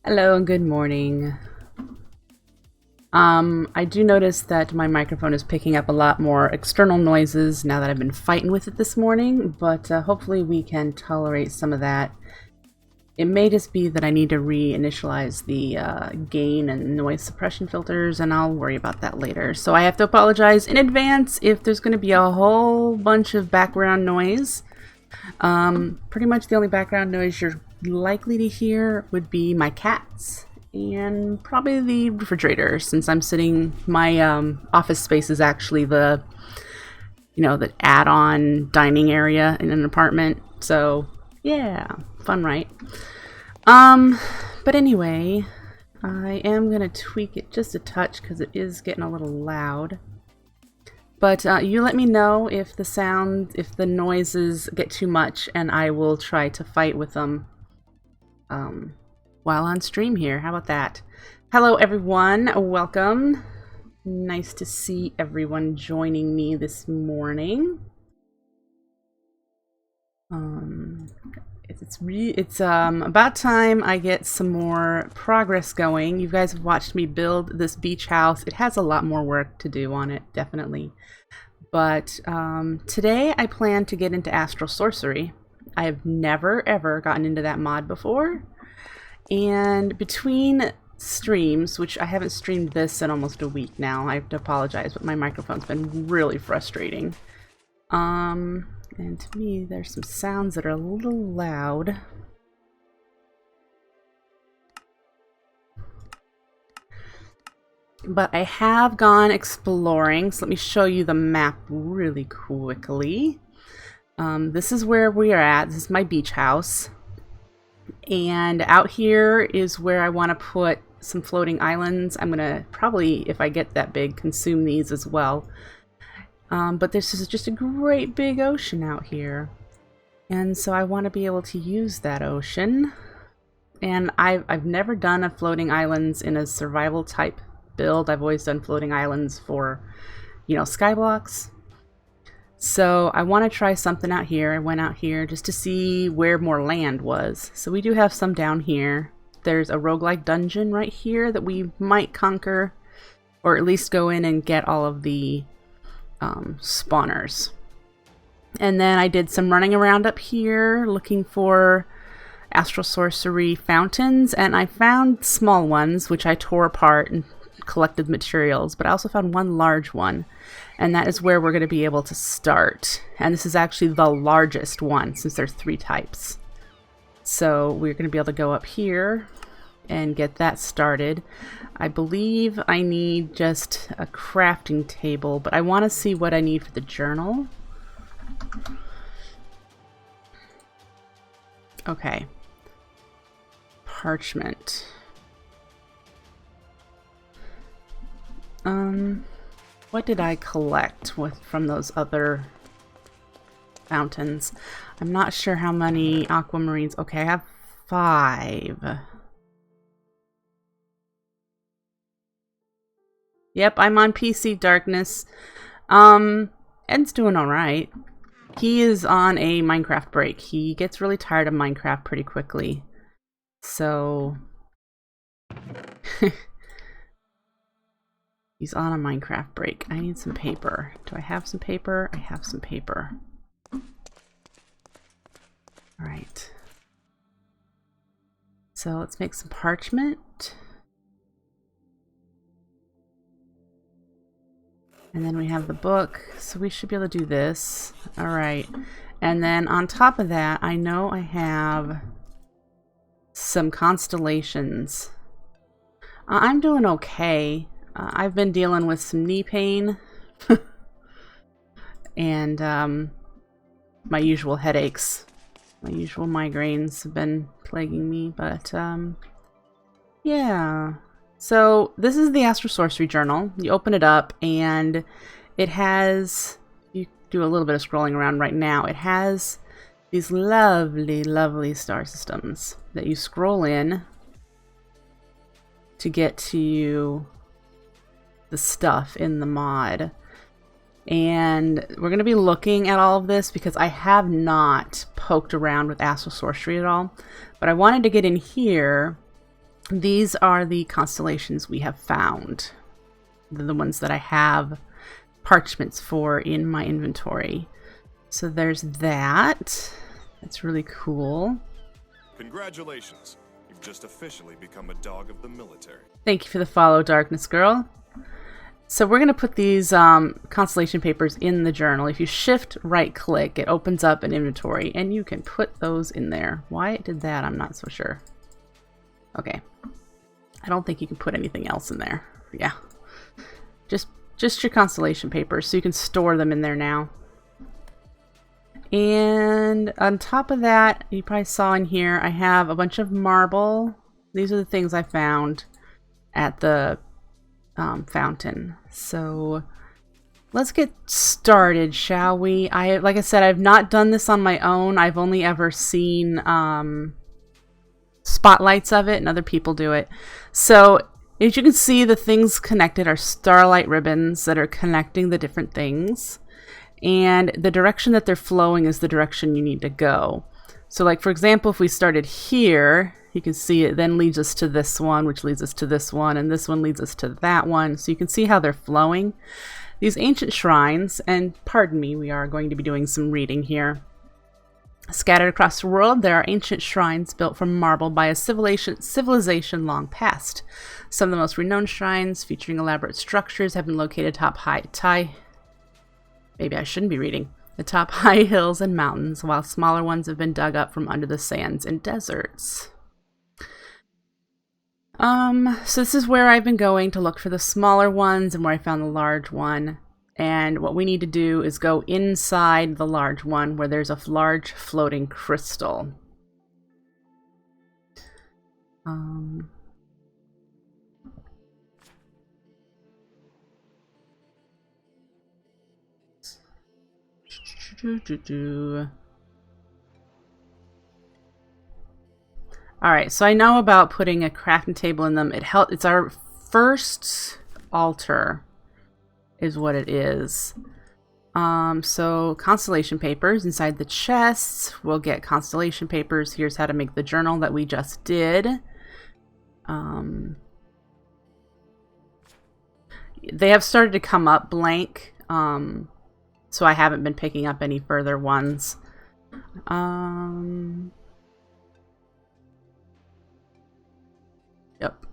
Hello and good morning. I do notice that my microphone is picking up a lot more external noises now that I've been fighting with it this morning, but hopefully we can tolerate some of that. It may just be that I need to reinitialize the gain and noise suppression filters, and I'll worry about that later. So I have to apologize in advance if there's going to be a whole bunch of background noise. Pretty much the only background noise you're likely to hear would be my cats and probably the refrigerator, since I'm sitting, my office space is actually the add-on dining area in an apartment. So yeah, fun, right? But anyway, I am gonna tweak it just a touch because it is getting a little loud. But you let me know if the noises get too much, and I will try to fight with them while on stream here. How about that? Hello everyone, welcome. Nice to see everyone joining me this morning. It's about time I get some more progress going. You guys have watched me build this beach house. It has a lot more work to do on it, definitely. But today I plan to get into astral sorcery. I have never ever gotten into that mod before. And between streams, which I haven't streamed this in almost a week now, I have to apologize, but my microphone's been really frustrating. And to me, there's some sounds that are a little loud. But I have gone exploring, so let me show you the map really quickly. This is where we are at. This is my beach house. And out here is where I want to put some floating islands. I'm going to probably, if I get that big, consume these as well. But this is just a great big ocean out here. And so I want to be able to use that ocean. And I've never done a floating islands in a survival type build. I've always done floating islands for, skyblocks. So I want to try something out here. I went out here just to see where more land was. So we do have some down here. There's a roguelike dungeon right here that we might conquer, or at least go in and get all of the spawners. And then I did some running around up here looking for astral sorcery fountains, and I found small ones which I tore apart and collected materials, but I also found one large one, and that is where we're going to be able to start. And this is actually the largest one since there's 3 types. So we're going to be able to go up here and get that started. I believe I need just a crafting table, but I want to see what I need for the journal. Okay. Parchment. What did I collect from those other fountains? I'm not sure how many aquamarines. Okay, I have 5. Yep, I'm on PC Darkness. Ed's doing alright. He is on a Minecraft break. He gets really tired of Minecraft pretty quickly. So he's on a Minecraft break. I need some paper. Do I have some paper? I have some paper. Alright. So let's make some parchment. And then we have the book. So we should be able to do this. Alright. And then on top of that, I know I have some constellations. I'm doing okay. I've been dealing with some knee pain and my usual headaches. My usual migraines have been plaguing me, but yeah. So this is the Astral Sorcery Journal. You open it up and it has, you do a little bit of scrolling around right now, it has these lovely, lovely star systems that you scroll in to get to the stuff in the mod. And we're going to be looking at all of this because I have not poked around with astral sorcery at all. But I wanted to get in here These are the constellations we have found. They're the ones that I have parchments for in my inventory. So there's that. That's really cool. Congratulations. You've just officially become a dog of the military. Thank you for the follow, Darkness Girl. So we're going to put these constellation papers in the journal. If you shift right click, it opens up an inventory and you can put those in there. Why it did that, I'm not so sure. Okay. I don't think you can put anything else in there. Yeah. Just your constellation papers, so you can store them in there now. And on top of that, you probably saw in here, I have a bunch of marble. These are the things I found at the fountain. So let's get started, shall we? Like I said, I've not done this on my own. I've only ever seen spotlights of it and other people do it. So as you can see, the things connected are starlight ribbons that are connecting the different things. And the direction that they're flowing is the direction you need to go. So like, for example, if we started here, you can see it then leads us to this one, which leads us to this one, and this one leads us to that one. So you can see how they're flowing. These ancient shrines, and pardon me, we are going to be doing some reading here. Scattered across the world, there are ancient shrines built from marble by a civilization long past. Some of the most renowned shrines, featuring elaborate structures, have been located maybe I shouldn't be reading. The top high hills and mountains, while smaller ones have been dug up from under the sands and deserts. So this is where I've been going to look for the smaller ones and where I found the large one. And what we need to do is go inside the large one where there's a large floating crystal. Alright, so I know about putting a crafting table in them. It's our first altar is what it is. So constellation papers inside the chests. We'll get constellation papers. Here's how to make the journal that we just did. They have started to come up blank. So I haven't been picking up any further ones. Yep.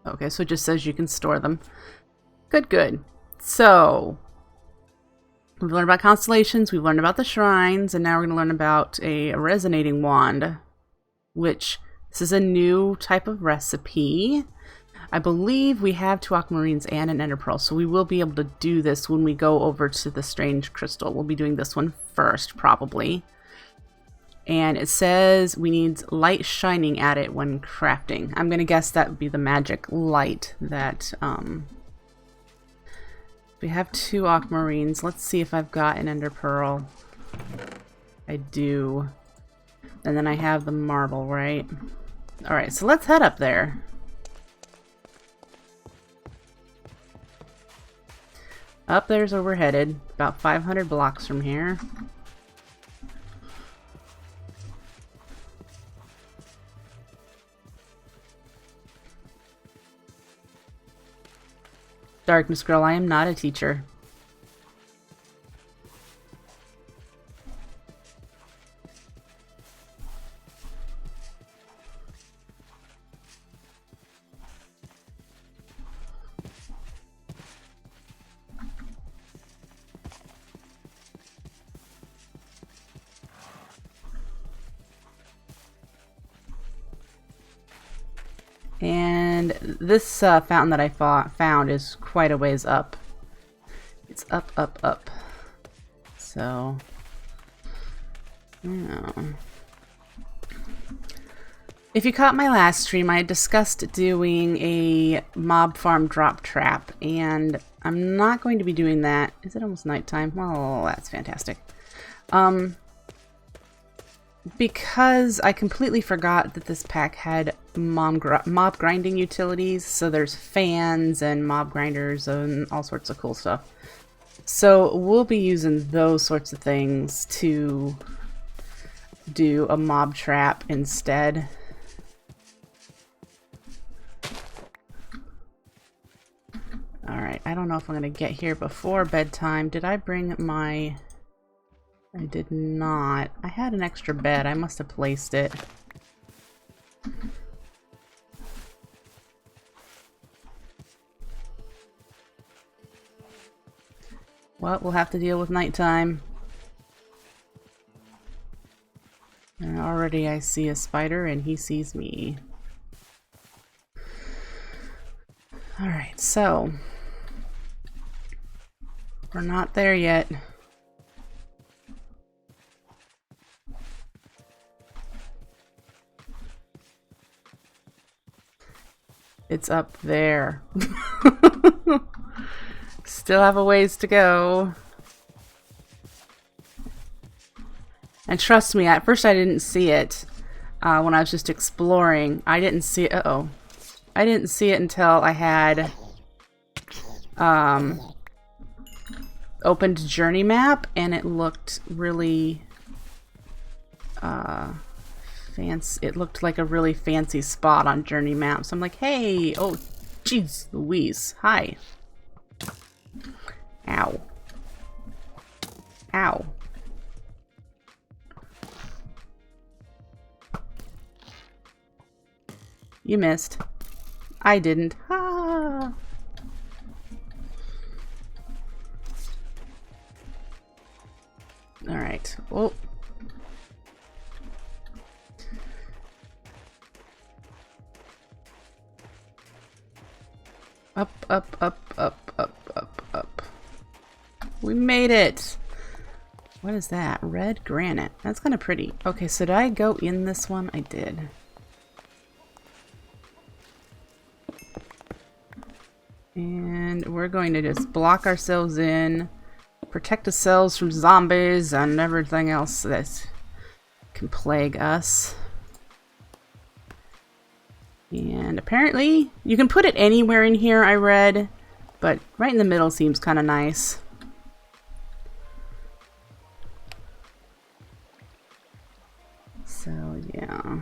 Okay, so it just says you can store them. Good. So, we've learned about constellations, we've learned about the shrines, and now we're going to learn about a resonating wand, which this is a new type of recipe. I believe we have 2 aquamarines and an ender pearl, so we will be able to do this when we go over to the strange crystal. We'll be doing this one first, probably. And it says we need light shining at it when crafting. I'm going to guess that would be the magic light that... we have 2 aquamarines. Let's see if I've got an ender pearl. I do. And then I have the marble, right? Alright, so let's head up there. Up there's where we're headed. About 500 blocks from here. Darkness Girl, I am not a teacher. And this fountain that I found is quite a ways up. It's up. So, yeah. If you caught my last stream, I discussed doing a mob farm drop trap, and I'm not going to be doing that. Is it almost nighttime? Well, that's fantastic. Because I completely forgot that this pack had mob grinding utilities, so there's fans and mob grinders and all sorts of cool stuff. So we'll be using those sorts of things to do a mob trap instead. Alright, I don't know if I'm going to get here before bedtime. Did I bring my... I did not. I had an extra bed. I must have placed it. Well, we'll have to deal with nighttime. And already I see a spider and he sees me. Alright, so... we're not there yet. It's up there. Still have a ways to go. And trust me, at first I didn't see it when I was just exploring. I didn't see it. Uh-oh. I didn't see it until I had opened Journey Map, and it looked really fancy. It looked like a really fancy spot on Journey Map. So I'm like, hey, oh, jeez Louise, hi. Ow. Ow. You missed. I didn't. Ah. All right. Oh. Up, up, up, up, up, up, up. We made it! What is that? Red granite. That's kind of pretty. Okay, so did I go in this one? I did. And we're going to just block ourselves in, protect ourselves from zombies and everything else that can plague us. And apparently, you can put it anywhere in here, I read, but right in the middle seems kind of nice. So, yeah.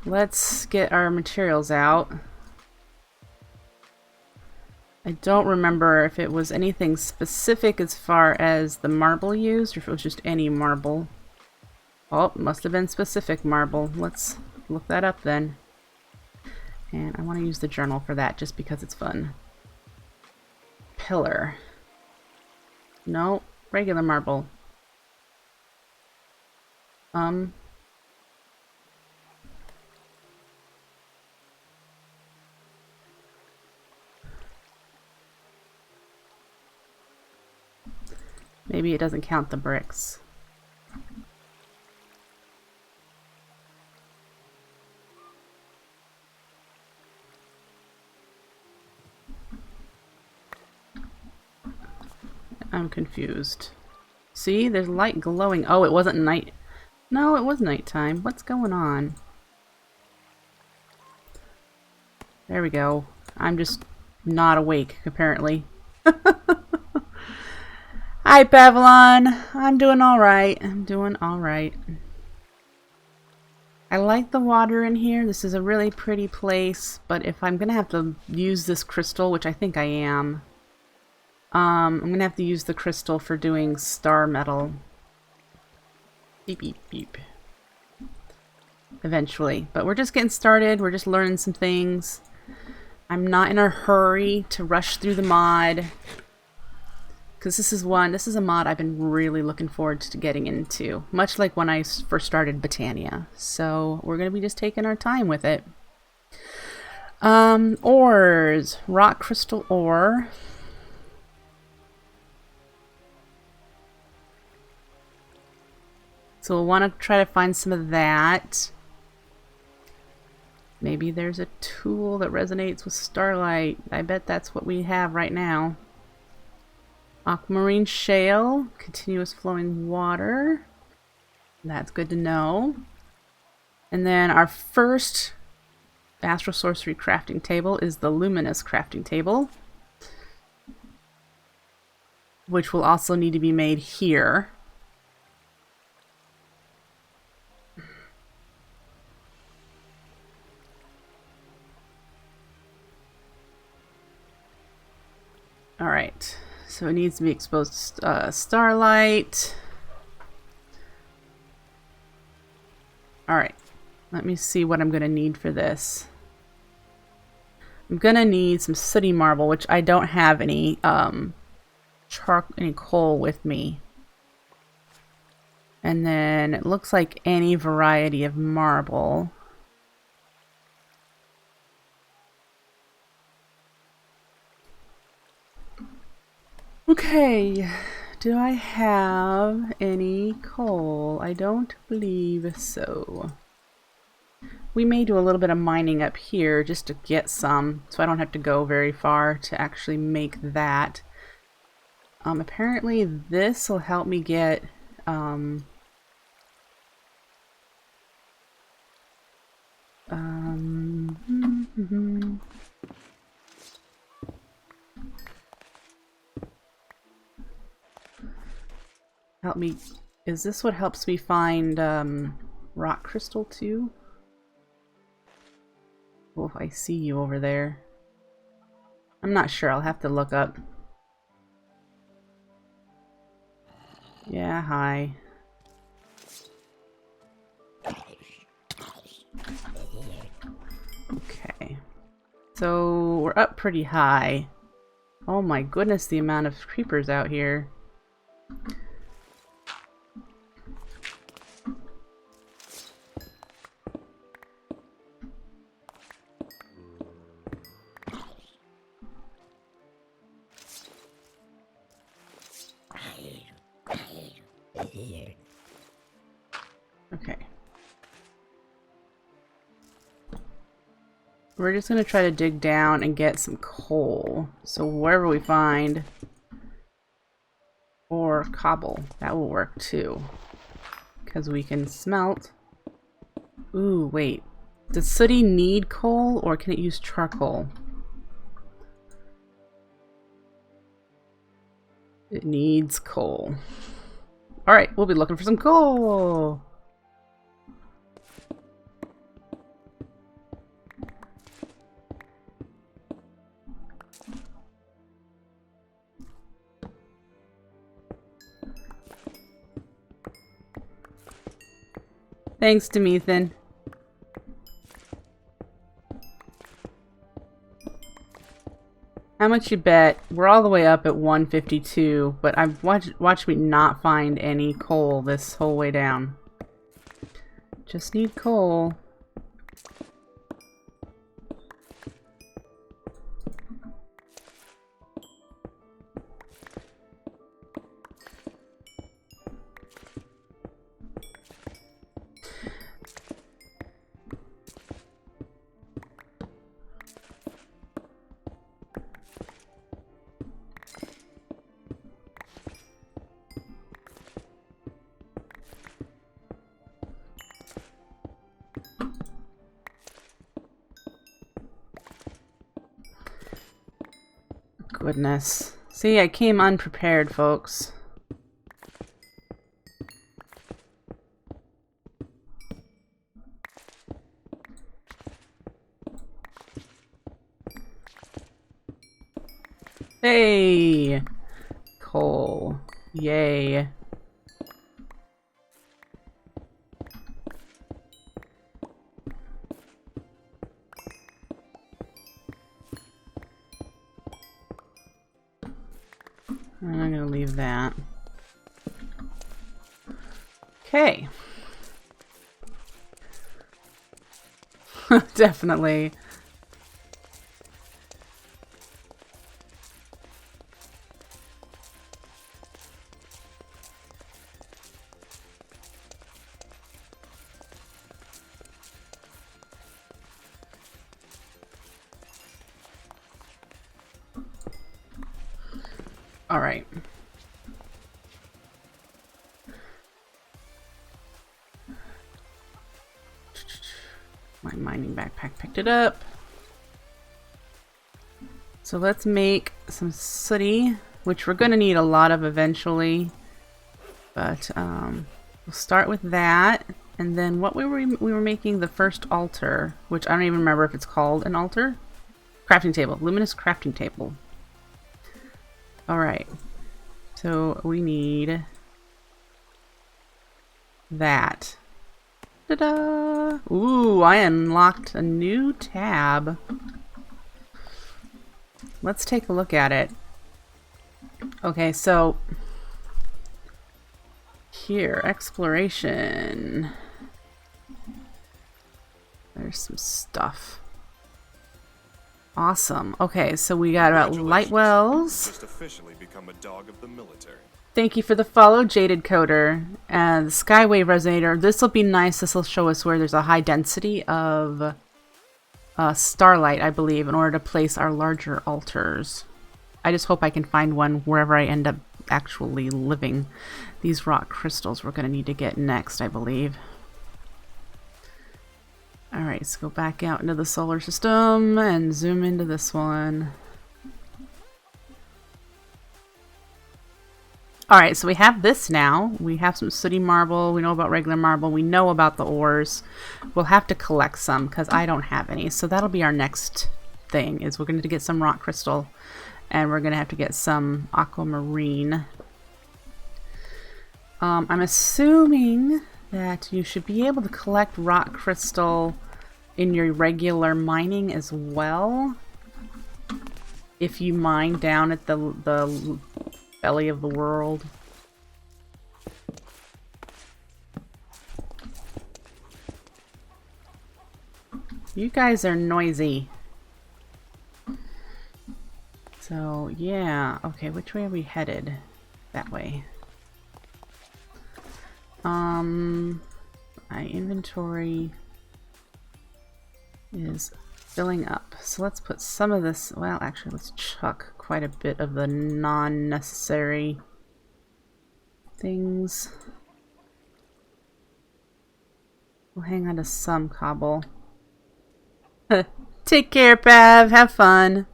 Let's get our materials out. I don't remember if it was anything specific as far as the marble used, or if it was just any marble. Oh, must have been specific marble. Let's look that up then. And I want to use the journal for that just because it's fun. Pillar. No, regular marble. Maybe it doesn't count the bricks. I'm confused. See, there's light glowing. Oh, it wasn't night. No, it was nighttime. What's going on? There we go. I'm just not awake, apparently. Hi, Pavlon. I'm doing alright. I'm doing alright. I like the water in here. This is a really pretty place, but if I'm gonna have to use this crystal, which I think I am, I'm gonna have to use the crystal for doing star metal. Beep, beep, beep. Eventually. But we're just getting started. We're just learning some things. I'm not in a hurry to rush through the mod, because this is a mod I've been really looking forward to getting into, much like when I first started Botania. So we're going to be just taking our time with it. Ores. Rock crystal ore. So we'll want to try to find some of that. Maybe there's a tool that resonates with starlight. I bet that's what we have right now. Aquamarine shale, continuous flowing water. That's good to know. And then our first astral sorcery crafting table is the luminous crafting table. which will also need to be made here. All right, so it needs to be exposed to starlight. All right, let me see what I'm gonna need for this. I'm gonna need some sooty marble, which I don't have any any coal with me. And then it looks like any variety of marble. Okay, do I have any coal? I don't believe so. We may do a little bit of mining up here just to get some, so I don't have to go very far to actually make that. Apparently this will help me get help me. Is this what helps me find rock crystal too? Oh, I see you over there. I'm not sure. I'll have to look up. Yeah, hi. Okay. So we're up pretty high. Oh my goodness, the amount of creepers out here. Okay. We're just gonna try to dig down and get some coal. So wherever we find, or cobble, that will work too. Because we can smelt. Ooh, wait. Does sooty need coal or can it use charcoal? It needs coal. Alright, we'll be looking for some coal! Thanks, Demethan. How much you bet? We're all the way up at 152, but I've watched me not find any coal this whole way down. Just need coal. Goodness. See, I came unprepared, folks. Hey! Coal. Yay. I'm gonna leave that. Okay. Definitely. All right. My mining backpack picked it up. So let's make some sooty which we're going to need a lot of eventually. But we'll start with that. And then what we were making the first altar, which I don't even remember if it's called an altar. Crafting table. Luminous crafting table. Alright. So we need that. Ta-da! Ooh, I unlocked a new tab. Let's take a look at it. Okay, so here, exploration. There's some stuff. Awesome. Okay, so we got light wells. Just officially become a dog of the military. Thank you for the follow, Jaded Coder. The Skywave Resonator. This will be nice. This will show us where there's a high density of starlight, I believe, in order to place our larger altars. I just hope I can find one wherever I end up actually living. These rock crystals we're going to need to get next, I believe. Alright, let's go back out into the solar system and zoom into this one. Alright, so we have this now. We have some sooty marble. We know about regular marble. We know about the ores. We'll have to collect some because I don't have any. So that'll be our next thing, is we're going to get some rock crystal. And we're going to have to get some aquamarine. I'm assuming that you should be able to collect rock crystal in your regular mining as well. If you mine down at the belly of the world. You guys are noisy. So, yeah. Okay, which way are we headed? That way. My inventory is filling up. So let's put some of this, well, actually let's chuck quite a bit of the non-necessary things. We'll hang on to some cobble. Take care, Pav. Have fun.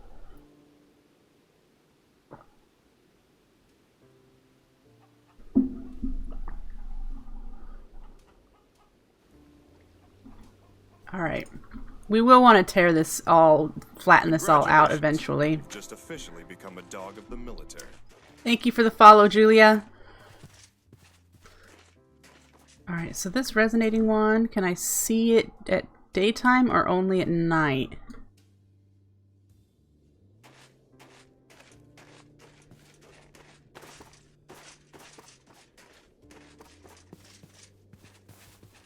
Alright. We will want to tear this all, flatten this all out eventually. You've just officially become a dog of the military. Thank you for the follow, Julia. Alright, so this resonating one, can I see it at daytime or only at night?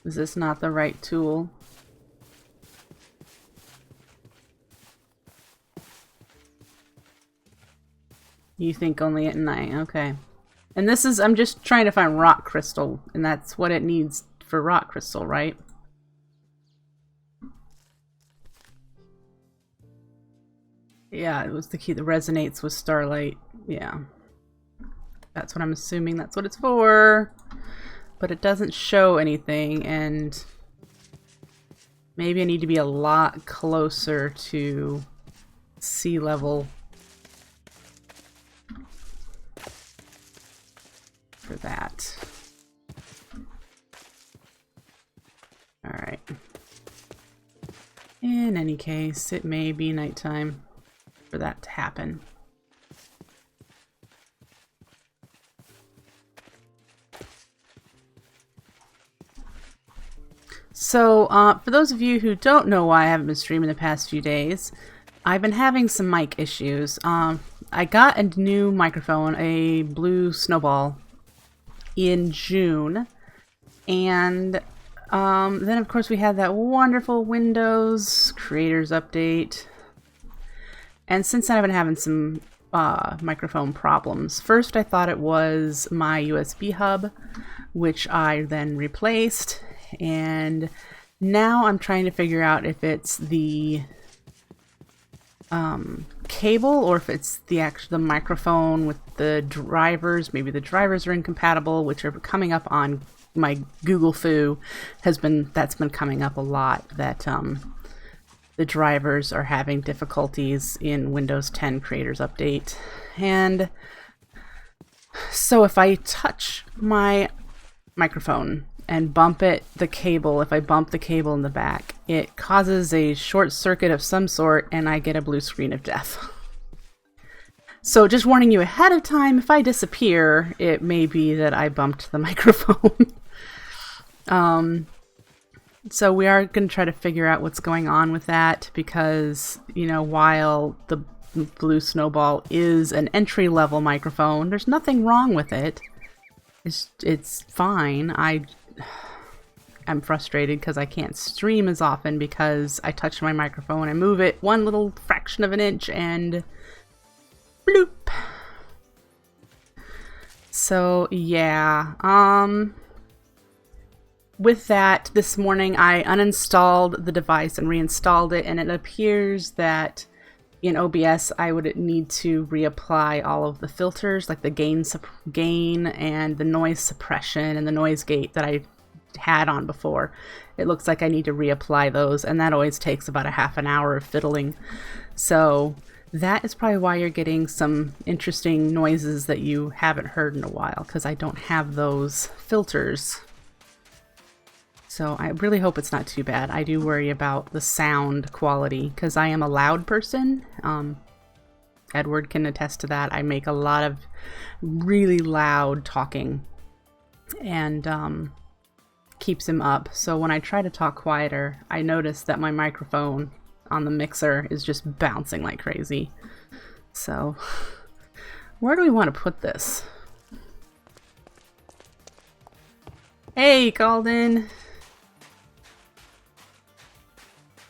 Is this not the right tool? You think only at night, okay. And this is, I'm just trying to find rock crystal, and that's what it needs for rock crystal, right? Yeah, it was the key that resonates with starlight. Yeah. That's what I'm assuming that's what it's for. But it doesn't show anything, and maybe I need to be a lot closer to sea level for that. Alright. In any case, it may be nighttime for that to happen. So, for those of you who don't know why I haven't been streaming the past few days, I've been having some mic issues. I got a new microphone, a blue Snowball, in June, and then of course we had that wonderful Windows Creators Update, and since then I've been having some microphone problems. First I thought it was my USB hub, which I then replaced, and now I'm trying to figure out if it's the cable or if it's the microphone with the drivers. Maybe the drivers are incompatible, which are coming up on my Google Foo. That's been coming up a lot, that the drivers are having difficulties in Windows 10 Creators Update. And So if I touch my microphone and bump the cable, if I bump the cable in the back, it causes a short circuit of some sort and I get a blue screen of death. So just warning you ahead of time, if I disappear, it may be that I bumped the microphone. So we are going to try to figure out what's going on with that because, you know, while the blue snowball is an entry-level microphone, there's nothing wrong with it. It's fine. I'm frustrated because I can't stream as often because I touch my microphone, I move it one little fraction of an inch, and bloop. So yeah, with that, this morning I uninstalled the device and reinstalled it, and it appears that in OBS I would need to reapply all of the filters, like the gain and the noise suppression and the noise gate that I had on before. It looks like I need to reapply those, and that always takes about a half an hour of fiddling. So that is probably why you're getting some interesting noises that you haven't heard in a while, because I don't have those filters. So I really hope it's not too bad. I do worry about the sound quality because I am a loud person. Edward can attest to that. I make a lot of really loud talking and keeps him up. So when I try to talk quieter, I notice that my microphone on the mixer is just bouncing like crazy. So where do we want to put this? Hey, Calden!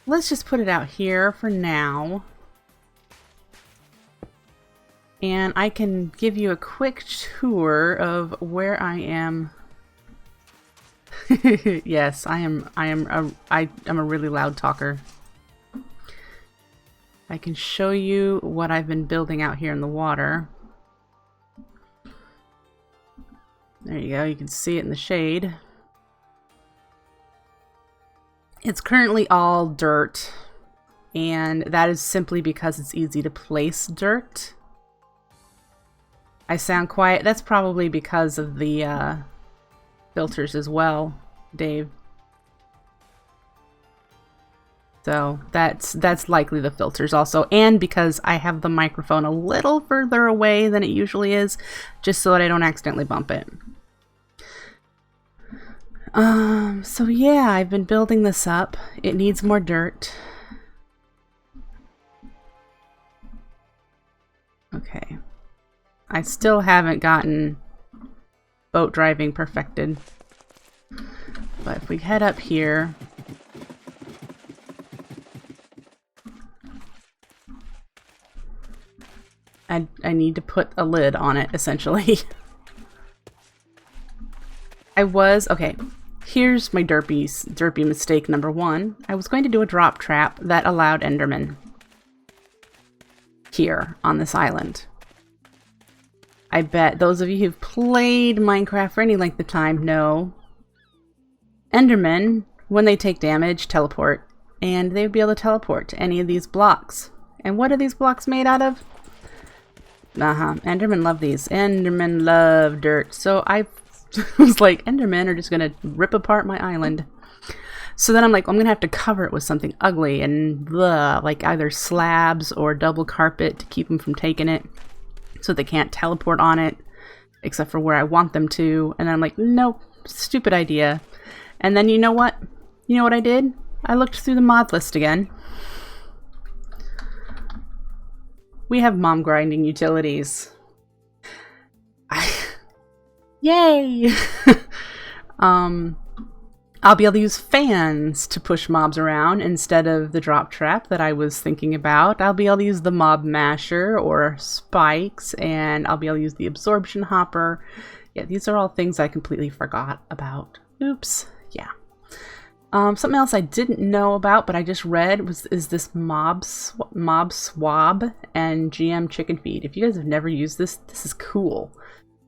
Let's just put it out here for now. And I can give you a quick tour of where I am. Yes, I'm a really loud talker. I can show you what I've been building out here in the water. There you go, you can see it in the shade. It's currently all dirt, and that is simply because it's easy to place dirt. I sound quiet. That's probably because of the filters as well, Dave. So that's likely the filters also, and because I have the microphone a little further away than it usually is, just so that I don't accidentally bump it. So yeah, I've been building this up. It needs more dirt. Okay. I still haven't gotten boat driving perfected. But if we head up here, I need to put a lid on it, essentially. Okay, here's my derpy mistake number one. I was going to do a drop trap that allowed Endermen here on this island. I bet those of you who've played Minecraft for any length of time know Endermen, when they take damage, teleport, and they would be able to teleport to any of these blocks. And what are these blocks made out of? Endermen love these. Endermen love dirt. So I was like, Endermen are just gonna rip apart my island. So then I'm like, I'm gonna have to cover it with something ugly and like either slabs or double carpet to keep them from taking it, so they can't teleport on it, except for where I want them to. And then I'm like, nope, stupid idea. And then you know what? You know what I did? I looked through the mod list again. We have mom grinding utilities. Yay! I'll be able to use fans to push mobs around instead of the drop trap that I was thinking about. I'll be able to use the mob masher or spikes, and I'll be able to use the absorption hopper. Yeah, these are all things I completely forgot about. Oops. Yeah. Something else I didn't know about, but I just read is this mob swab and GM chicken feed. If you guys have never used this, this is cool.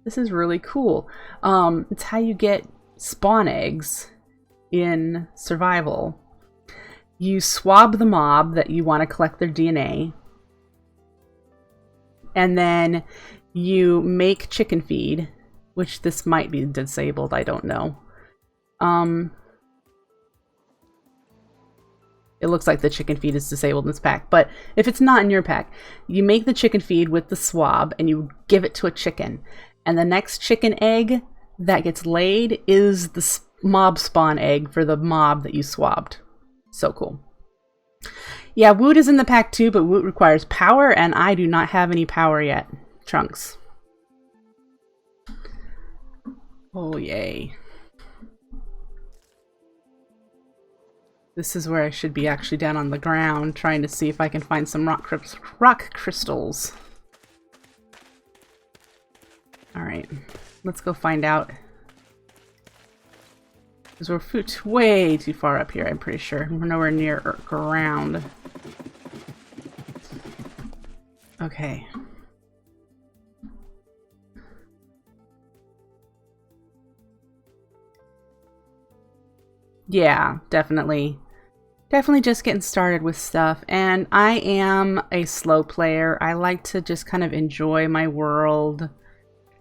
This is really cool. It's how you get spawn eggs in survival. You swab the mob that you want to collect their DNA, and then you make chicken feed, which this might be disabled, I don't know. It looks like the chicken feed is disabled in this pack, but if it's not in your pack, you make the chicken feed with the swab and you give it to a chicken. And the next chicken egg that gets laid is the mob spawn egg for the mob that you swabbed. So cool. Yeah, Woot is in the pack too, but Woot requires power, and I do not have any power yet. Trunks. Oh, yay. This is where I should be actually down on the ground trying to see if I can find some rock crystals. Alright, let's go find out. Because we're way too far up here, I'm pretty sure. We're nowhere near ground. Okay. Yeah, definitely. Definitely just getting started with stuff. And I am a slow player. I like to just kind of enjoy my world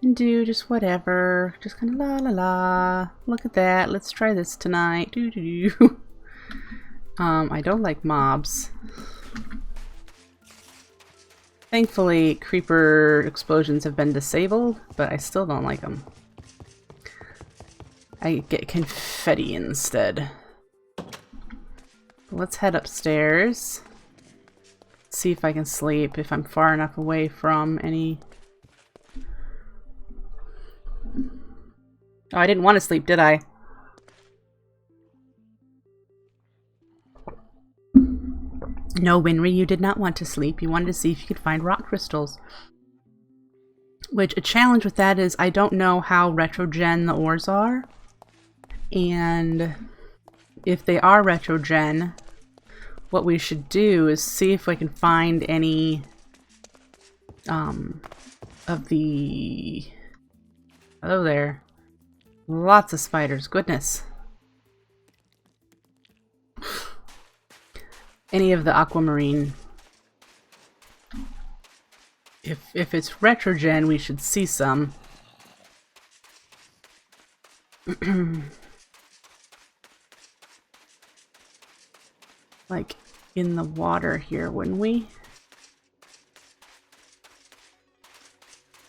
and do just whatever. Just kind of la la la. Look at that. Let's try this tonight. Doo doo doo. I don't like mobs. Thankfully, creeper explosions have been disabled, but I still don't like them. I get confetti instead. Let's head upstairs. See if I can sleep, if I'm far enough away from any... Oh, I didn't want to sleep, did I? No, Winry, you did not want to sleep. You wanted to see if you could find rock crystals. Which, a challenge with that is I don't know how retrogen the ores are. And if they are retrogen, what we should do is see if we can find any of the... Hello there. Lots of spiders, goodness. Any of the aquamarine. If it's retrogen, we should see some. Like in the water here, wouldn't we?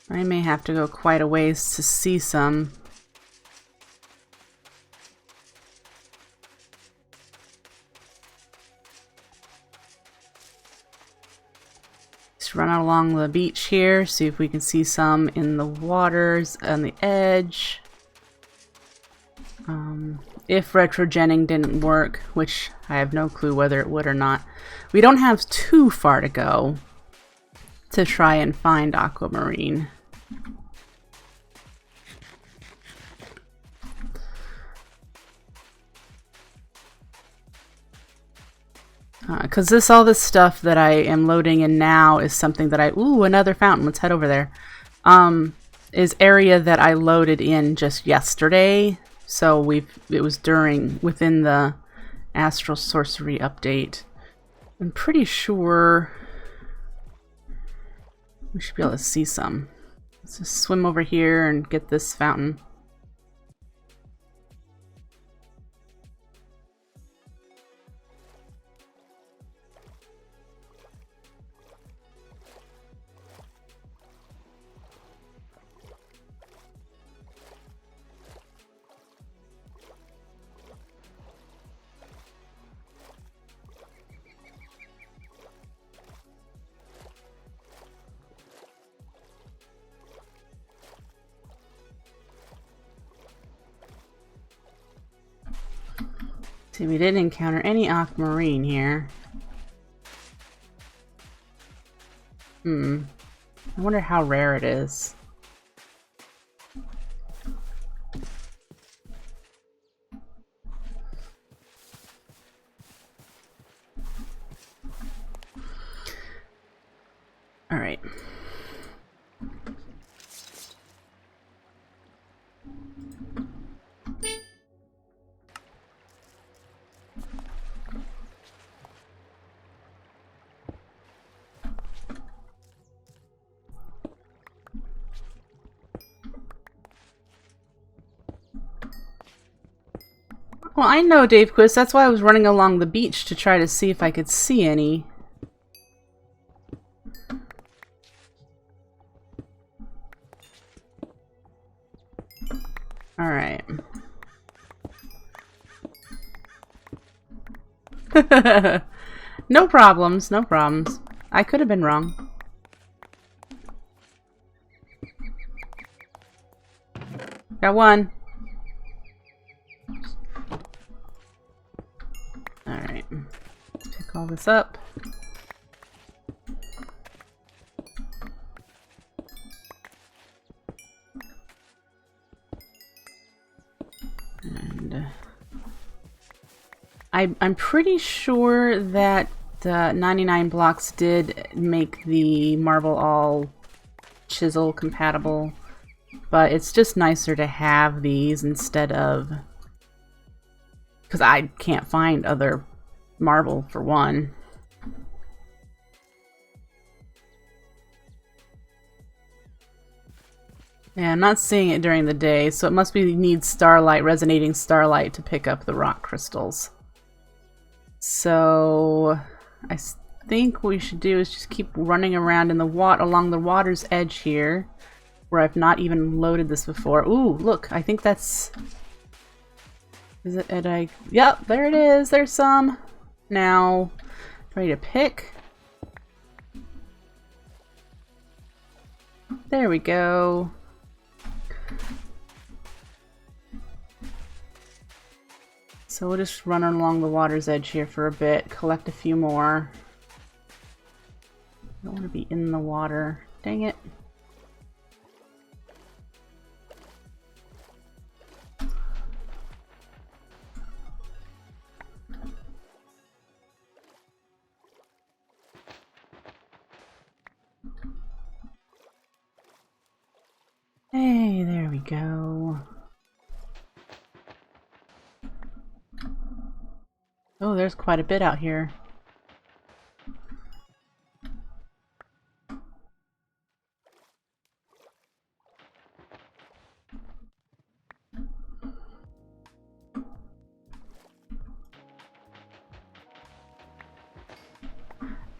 I may have to go quite a ways to see some. Just run along the beach here, see if we can see some in the waters on the edge. If retrogenning didn't work, which I have no clue whether it would or not, we don't have too far to go to try and find aquamarine. Because all this stuff that I am loading in now is something that ooh, another fountain, let's head over there, is area that I loaded in just yesterday. So it was within the Astral Sorcery update. I'm pretty sure we should be able to see some. Let's just swim over here and get this fountain. See, we didn't encounter any aquamarine here. I wonder how rare it is. All right. Well, I know, Dave Quist. That's why I was running along the beach to try to see if I could see any. Alright. No problems, no problems. I could have been wrong. Got one. Alright. Pick all this up. And I'm pretty sure that 99 blocks did make the marble all chisel compatible, but it's just nicer to have these instead of, because I can't find other marble for one. Yeah, I'm not seeing it during the day, so it must be need starlight, resonating starlight to pick up the rock crystals. So I think what we should do is just keep running around in the along the water's edge here, where I've not even loaded this before. Ooh, look, I think that's... Is it Yep, there it is. There's some. Now, ready to pick. There we go. So we'll just run along the water's edge here for a bit, collect a few more. I don't want to be in the water. Dang it. Hey, there we go. Oh, there's quite a bit out here.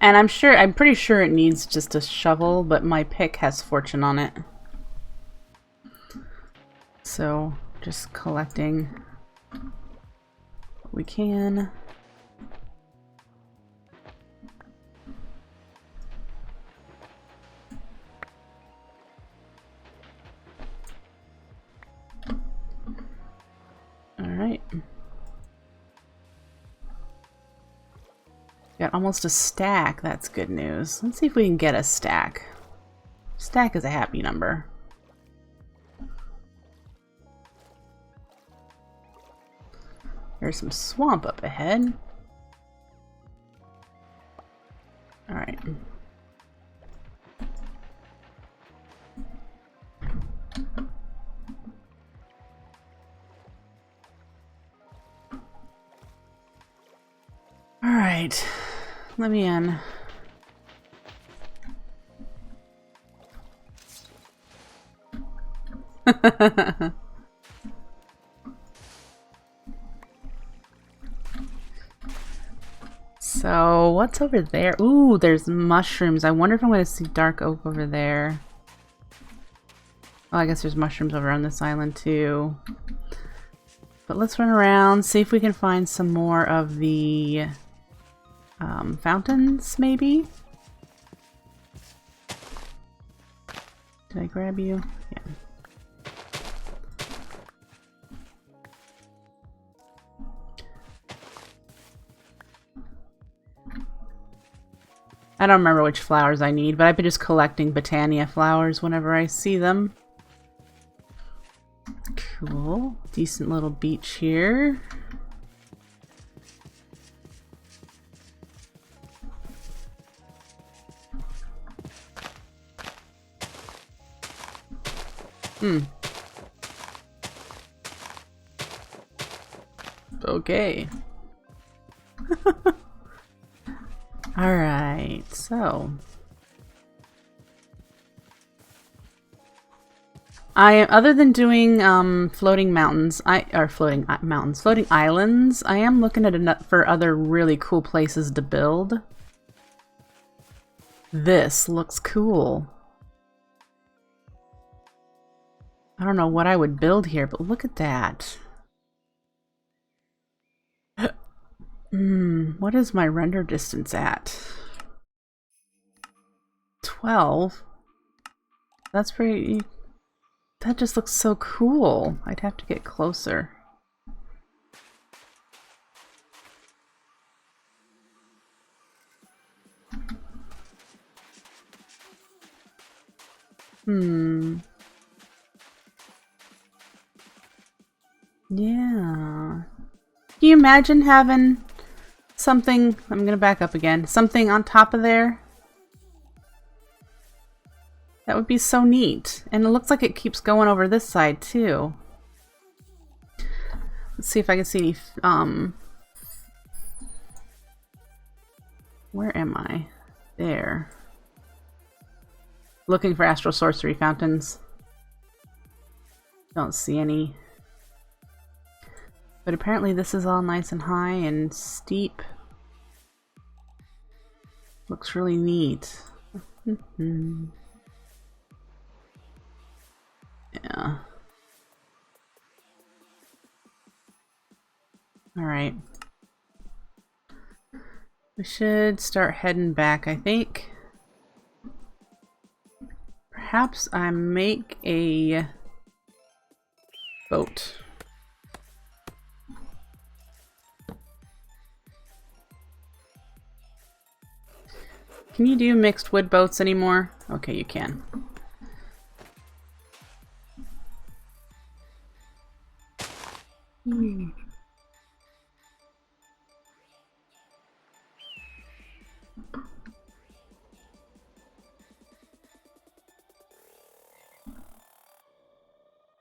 And I'm pretty sure it needs just a shovel, but my pick has fortune on it. So, just collecting what we can. Alright. Got almost a stack. That's good news. Let's see if we can get a stack. Stack is a happy number. There's some swamp up ahead. Alright. Alright. Let me in. So, what's over there? Ooh, there's mushrooms. I wonder if I'm going to see dark oak over there. Oh, I guess there's mushrooms over on this island too. But let's run around, see if we can find some more of the fountains, maybe? Did I grab you? Yeah. I don't remember which flowers I need, but I've been just collecting Botania flowers whenever I see them. Cool. Decent little beach here. Okay. Alright, so Other than doing floating mountains, floating islands, I am looking at for other really cool places to build. This looks cool. I don't know what I would build here, but look at that. What is my render distance at? 12. That's pretty... That just looks so cool. I'd have to get closer. Yeah. Can you imagine having something... I'm gonna back up again. Something on top of there? That would be so neat. And it looks like it keeps going over this side too. Let's see if I can see any... Where am I? There. Looking for astral sorcery fountains. Don't see any. But apparently this is all nice and high and steep. Looks really neat. Yeah. Alright. We should start heading back, I think. Perhaps I make a boat. Can you do mixed wood boats anymore? Okay, you can.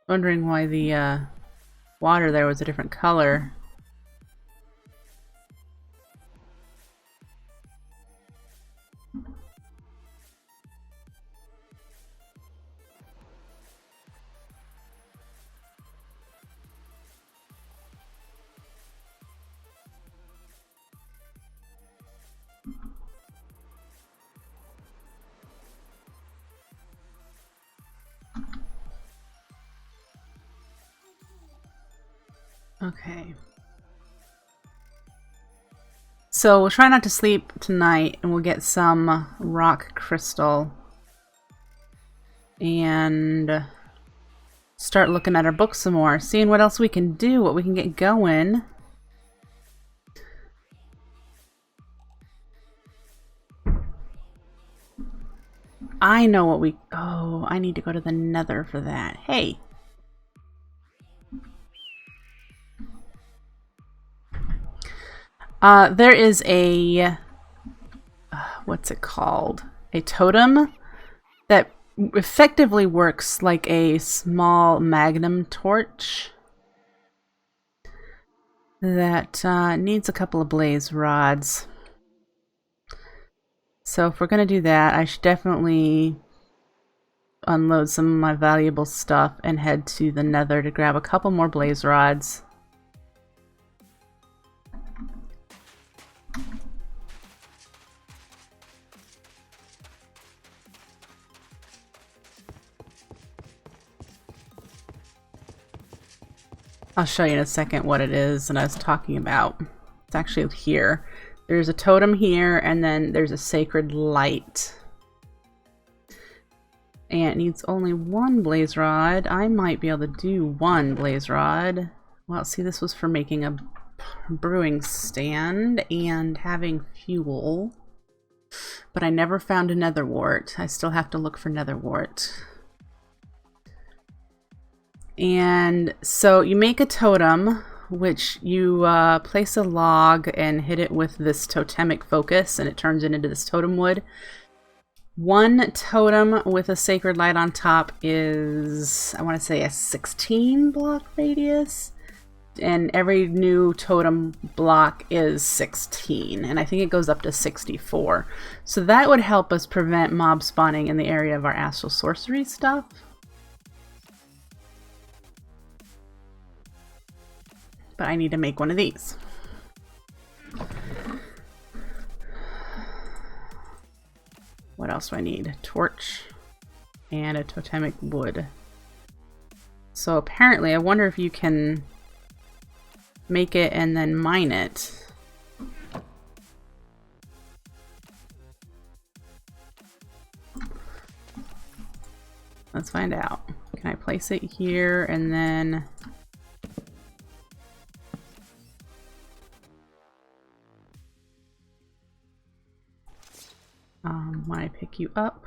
Wondering why the water there was a different color. Okay. So we'll try not to sleep tonight and we'll get some rock crystal and start looking at our books some more, seeing what else we can do, what we can get going. I know what we... Oh, I need to go to the Nether for that. Hey! There is a... what's it called? A totem that effectively works like a small magnum torch that needs a couple of blaze rods. So if we're going to do that, I should definitely unload some of my valuable stuff and head to the Nether to grab a couple more blaze rods. I'll show you in a second what it is that I was talking about. It's actually here. There's a totem here, and then there's a sacred light. And it needs only one blaze rod. I might be able to do one blaze rod. Well, see, this was for making a brewing stand and having fuel. But I never found a nether wart. I still have to look for nether wart. And so you make a totem, which you place a log and hit it with this totemic focus, and it turns it into this totem wood. One totem with a sacred light on top is, I want to say, a 16 block radius, and every new totem block is 16, and I think it goes up to 64. So that would help us prevent mob spawning in the area of our astral sorcery stuff. But I need to make one of these. What else do I need? Torch and a totemic wood. So apparently, I wonder if you can make it and then mine it. Let's find out. Can I place it here and then... when I pick you up,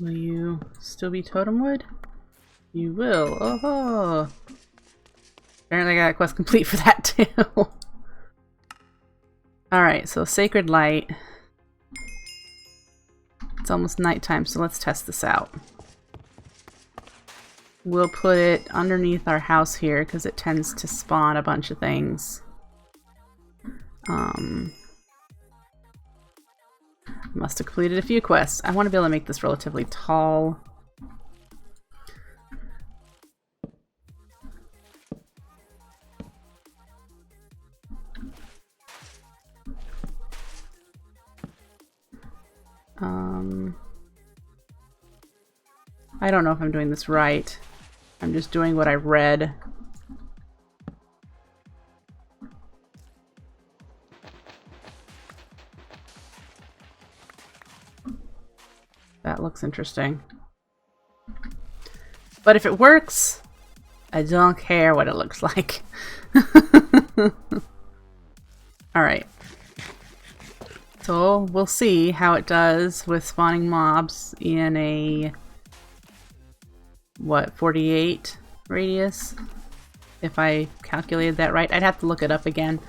will you still be totem wood? You will. Oh! Apparently I got a quest complete for that too. Alright, so sacred light. It's almost nighttime, so let's test this out. We'll put it underneath our house here because it tends to spawn a bunch of things. Must have completed a few quests. I want to be able to make this relatively tall. I don't know if I'm doing this right. I'm just doing what I read. That looks interesting. But if it works, I don't care what it looks like. Alright. So we'll see how it does with spawning mobs in a, what, 48 radius? If I calculated that right. I'd have to look it up again.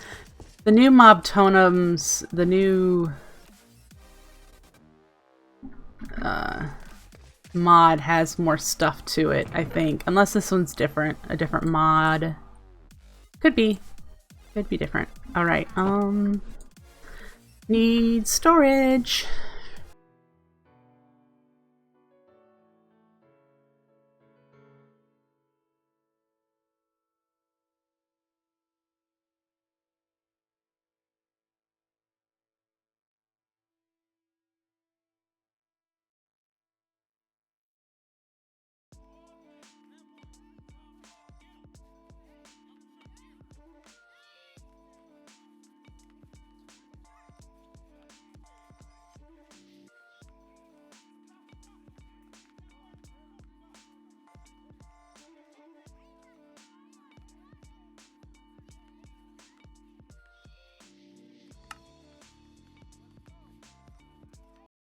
The new mob totems, the new mod has more stuff to it, I think. Unless this one's different. A different mod. Could be. Could be different. Alright, need storage.